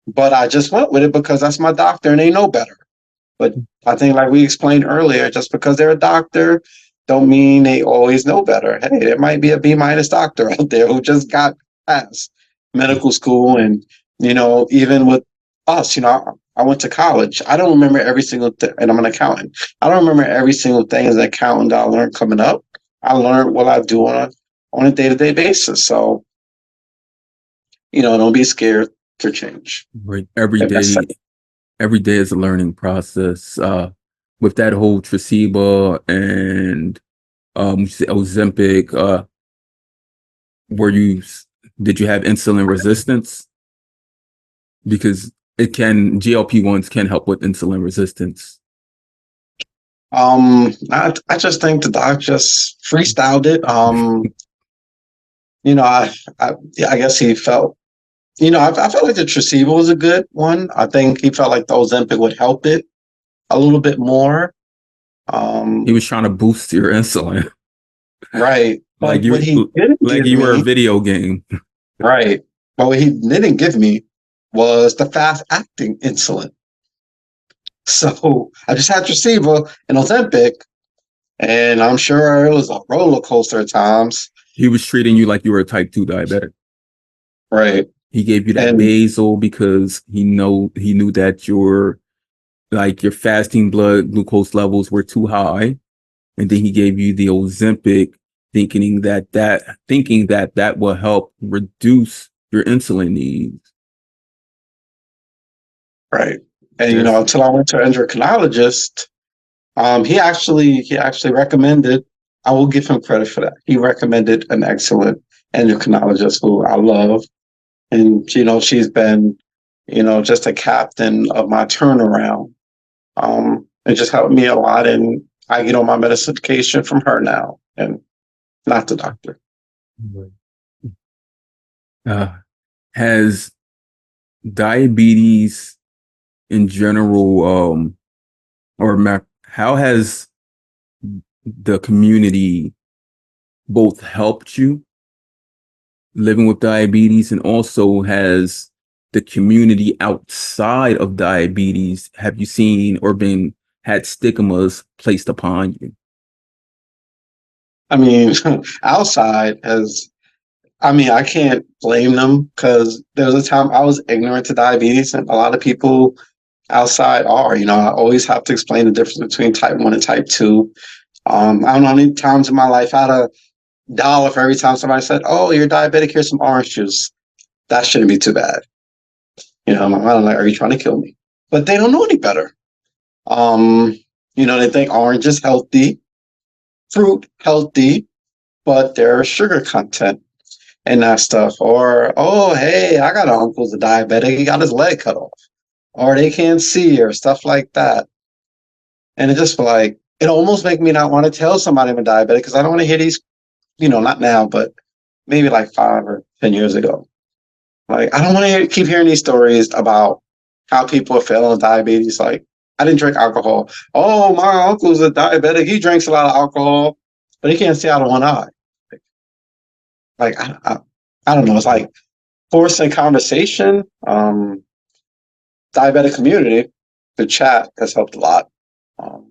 but I just went with it because that's my doctor and they know better. But I think, like we explained earlier, just because they're a doctor, don't mean they always know better. Hey, there might be a B- doctor out there who just got past medical school, and even with us, I went to college. I don't remember every single thing, and I'm an accountant. I don't remember every single thing as an accountant that I learned coming up. I learned what I do on a day-to-day basis. So don't be scared to change. Right. Every If that's day, it. Every day is a learning process. With that whole Traceba and Ozempic, were you did you have insulin resistance? Because it can GLP-1s can help with insulin resistance. I just think the doc just freestyled it. You know, I guess he felt, I felt like the Tracebo was a good one. I think he felt like the Ozempic would help it a little bit more. He was trying to boost your insulin, Right. like But what he didn't give you were a me, video game. right. But what he didn't give me was the fast acting insulin. So I just had Tracebo and Ozempic, and I'm sure it was a roller coaster at times. He was treating you like you were a type 2 diabetic. Right. He gave you that And basal because he knew that your fasting blood glucose levels were too high, and then he gave you the Ozempic, thinking that that will help reduce your insulin needs. right. And Just until I went to an endocrinologist, he actually recommended, I will give him credit for that. He recommended an excellent endocrinologist who I love. And, she's been, just a captain of my turnaround. It just helped me a lot. And I get all my medication from her now and not the doctor. has diabetes in general, how has the community both helped you living with diabetes, and also has the community outside of diabetes, have you seen or had stigmas placed upon you? I mean, outside I can't blame them because there was a time I was ignorant to diabetes, and a lot of people outside are. I always have to explain the difference between type 1 and type 2. I don't know how many times in my life I had a dollar for every time somebody said, "Oh, you're diabetic, here's some orange juice." That shouldn't be too bad. My mind like, "Are you trying to kill me?" But they don't know any better. Um, they think orange is healthy, fruit healthy, but there's sugar content and that stuff. Or, oh, hey, I got an uncle's a diabetic, he got his leg cut off. Or they can't see, or stuff like that. And it just like, it almost make me not want to tell somebody I'm a diabetic because I don't want to hear these, not now, but maybe like 5 or 10 years ago. Like, I don't want to keep hearing these stories about how people are failing with diabetes. Like, I didn't drink alcohol. Oh, my uncle's a diabetic. He drinks a lot of alcohol, but he can't see out of one eye. Like, I don't know. It's like forcing conversation. Diabetic community, the chat has helped a lot. Um,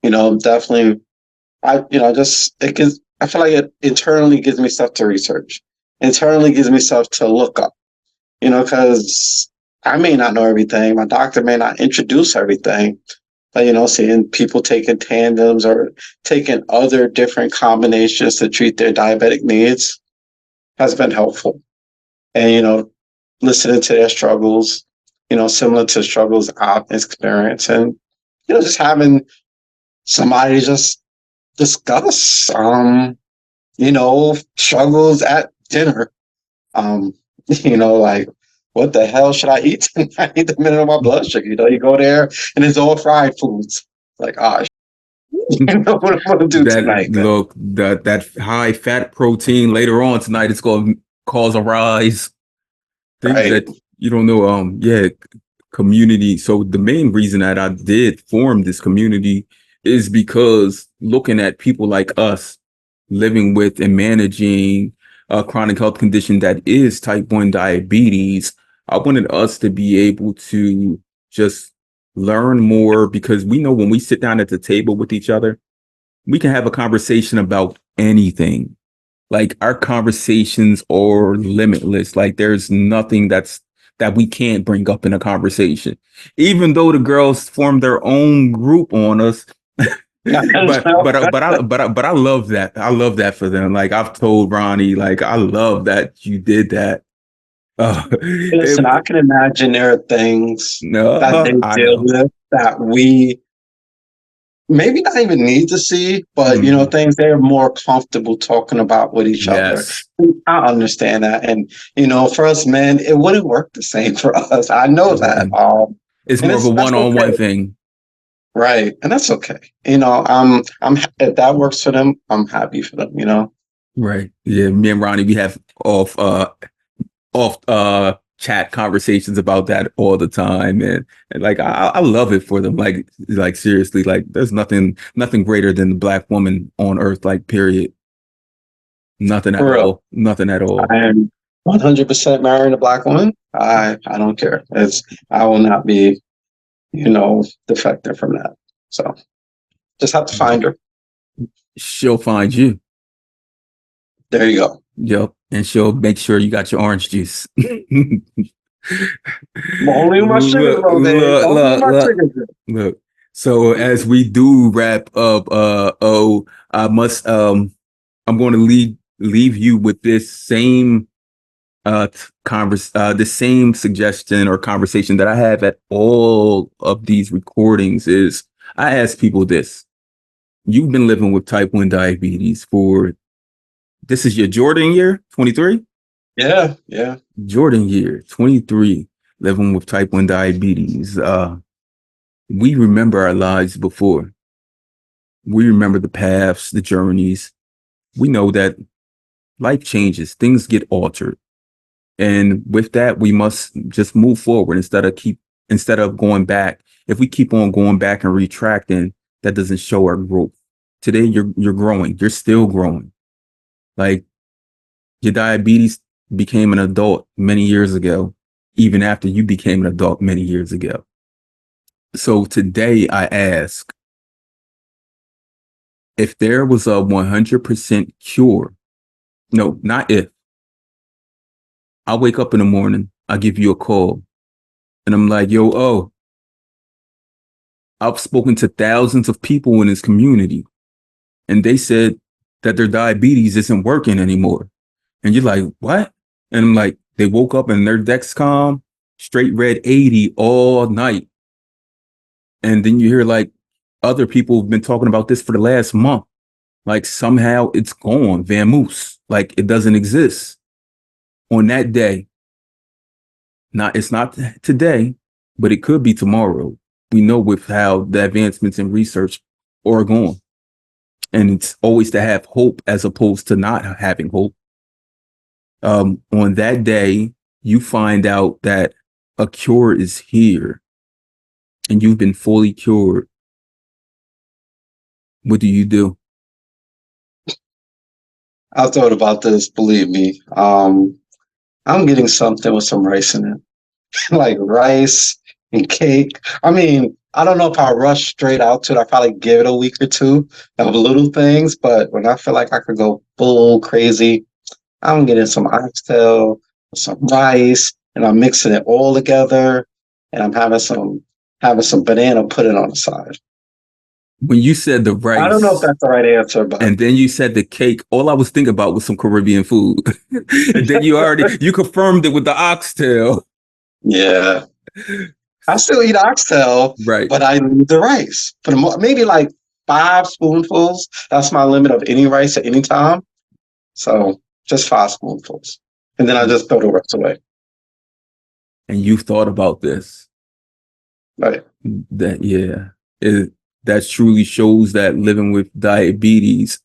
Definitely. I feel like it internally gives me stuff to research. Internally gives me stuff to look up. Because I may not know everything. My doctor may not introduce everything. But, seeing people taking tandems or taking other different combinations to treat their diabetic needs has been helpful. And, listening to their struggles, similar to struggles I've experienced, and, just having somebody just discuss, struggles at dinner. Um, like, what the hell should I eat tonight? The minute of my blood sugar, you go there and it's all fried foods. Like, you know what I'm gonna do tonight, man. That high fat protein later on tonight is going to cause a rise. Things Right. that you don't know. Community. So the main reason that I did form this community is because looking at people like us living with and managing a chronic health condition that is type 1 diabetes, I wanted us to be able to just learn more, because we know when we sit down at the table with each other, we can have a conversation about anything. Like, our conversations are limitless. Like, there's nothing that we can't bring up in a conversation, even though the girls form their own group on us. But I love that. I love that for them. Like, I've told Ronnie, like, I love that you did that. Listen, I can imagine there are things that they I deal know. with that we maybe not even need to see, but Mhm. things they're more comfortable talking about with each other. Yes. I understand that. And, for us men, it wouldn't work the same for us. I know It that. wouldn't. It's And more of a that's one-on-one okay. thing. Right. And that's okay. If that works for them, I'm happy for them. Right. Yeah. Me and Ronnie, we have off chat conversations about that all the time, and like I love it for them. Like seriously, like there's nothing greater than the black woman on earth. Like period. Nothing at For real. all. Nothing at all. I am 100% marrying a black woman. I don't care. I will not be, defective from that. So just have to find her. She'll find you. There you go. Yep. And she'll make sure you got your orange juice. Only my sugar, look, bro, babe. look, Only look, my look, sugar. look. So as we do wrap up, I must I'm going to leave you with this same the same suggestion or conversation that I have at all of these recordings is I ask people this. You've been living with type 1 diabetes for this is your Jordan year, 23? Yeah, yeah. Jordan year, 23, living with type 1 diabetes. We remember our lives before. We remember the paths, the journeys. We know that life changes, things get altered. And with that, we must just move forward instead of going back. If we keep on going back and retracting, that doesn't show our growth. Today you're growing. You're still growing. Like your diabetes became an adult many years ago, even after you became an adult many years ago. So today I ask if there was a 100% cure. No, not if. I wake up in the morning, I give you a call, and I'm like, yo, I've spoken to thousands of people in this community, and they said that their diabetes isn't working anymore. And you're like, what? And I'm like, they woke up and their Dexcom straight read 80 all night. And then you hear like other people have been talking about this for the last month. Like somehow it's gone, vamoose, like it doesn't exist. On that day, it's not today, but it could be tomorrow. We know with how the advancements in research are going. And it's always to have hope as opposed to not having hope. On that day, you find out that a cure is here and you've been fully cured. What do you do? I thought about this, believe me. I'm getting something with some rice in it. Like rice and cake. I mean, I don't know if I rush straight out to it. I probably give it a week or two of little things, but when I feel like I could go full crazy, I'm getting some oxtail, some rice, and I'm mixing it all together, and I'm having some banana pudding on the side. When you said the I don't know if rice that's the right answer, but and then you said the cake, all I was thinking about was some Caribbean food. Then you confirmed it with the oxtail. yeah, I still eat oxtail, Right. but I need the rice for maybe like 5 spoonfuls. That's my limit of any rice at any time. So just 5 spoonfuls, and then I just throw the rest away. And you've thought about this. Right. That, yeah, that truly shows that living with diabetes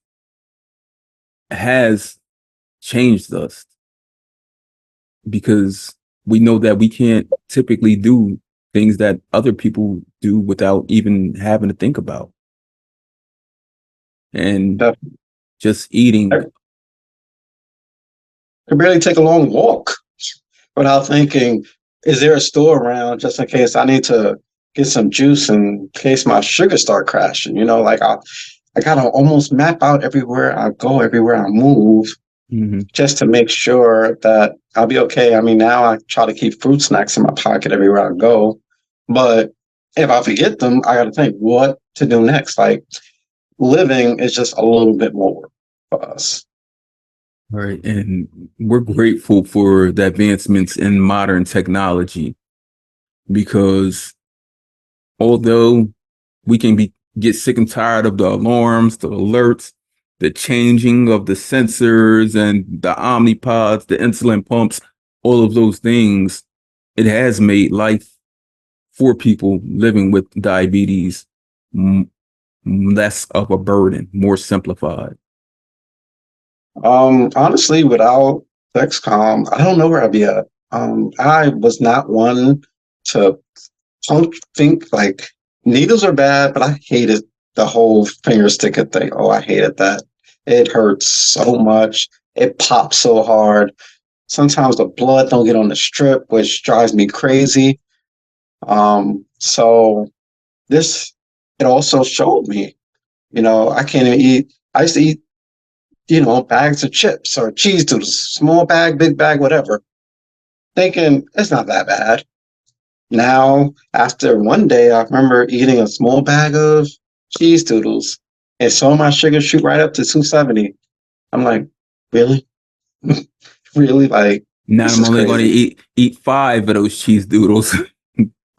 has changed us because we know that we can't typically do things that other people do without even having to think about. And Definitely. just eating. I can barely take a long walk without thinking, is there a store around just in case I need to get some juice in case my sugar start crashing? Like I gotta almost map out everywhere I go, everywhere I move, Mhm. just to make sure that I'll be okay. I mean, now I try to keep fruit snacks in my pocket everywhere I go, but if I forget them, I got to think what to do next. Like living is just a little bit more work for us. Right. And we're grateful for the advancements in modern technology because although we can get sick and tired of the alarms, the alerts, the changing of the sensors and the omnipods, the insulin pumps, all of those things, it has made life for people living with diabetes less of a burden, more simplified. Honestly, without Dexcom, I don't know where I'd be at. I was not one to don't think like needles are bad, but I hated the whole finger sticker thing. Oh, I hated that. It hurts so much. It pops so hard. Sometimes the blood don't get on the strip, which drives me crazy. So this it also showed me, I can't even eat. I used to eat, bags of chips or cheese doodles, small bag, big bag, whatever, thinking it's not that bad. Now, after one day, I remember eating a small bag of cheese doodles and saw my sugar shoot right up to 270. I'm like, really? Really? Like, Now this I'm is only going to crazy. eat five of those cheese doodles.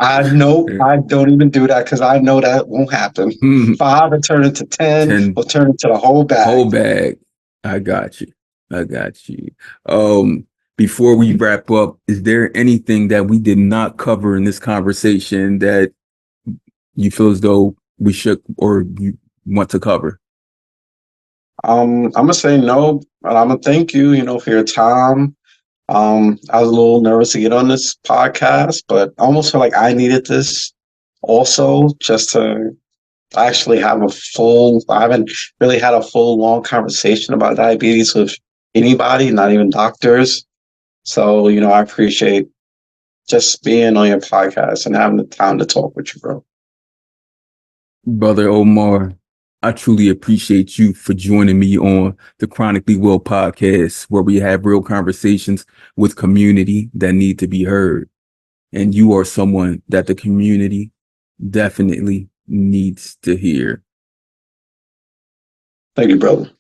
I know I don't even do that because I know that won't happen. Hmm. Five will turn into 10, 10 will turn into the whole whole bag. bag. I got you. I got you. Um, Before we wrap up, is there anything that we did not cover in this conversation that you feel as though we should or you want to cover? I'm gonna say no, but I'm gonna thank you, for your time. I was a little nervous to get on this podcast, but I almost feel like I needed this also just to actually have I haven't really had a full long conversation about diabetes with anybody, not even doctors. So, I appreciate just being on your podcast and having the time to talk with you, bro. Brother Omar, I truly appreciate you for joining me on the Chronically Well podcast, where we have real conversations with community that need to be heard. And you are someone that the community definitely needs to hear. Thank you, brother.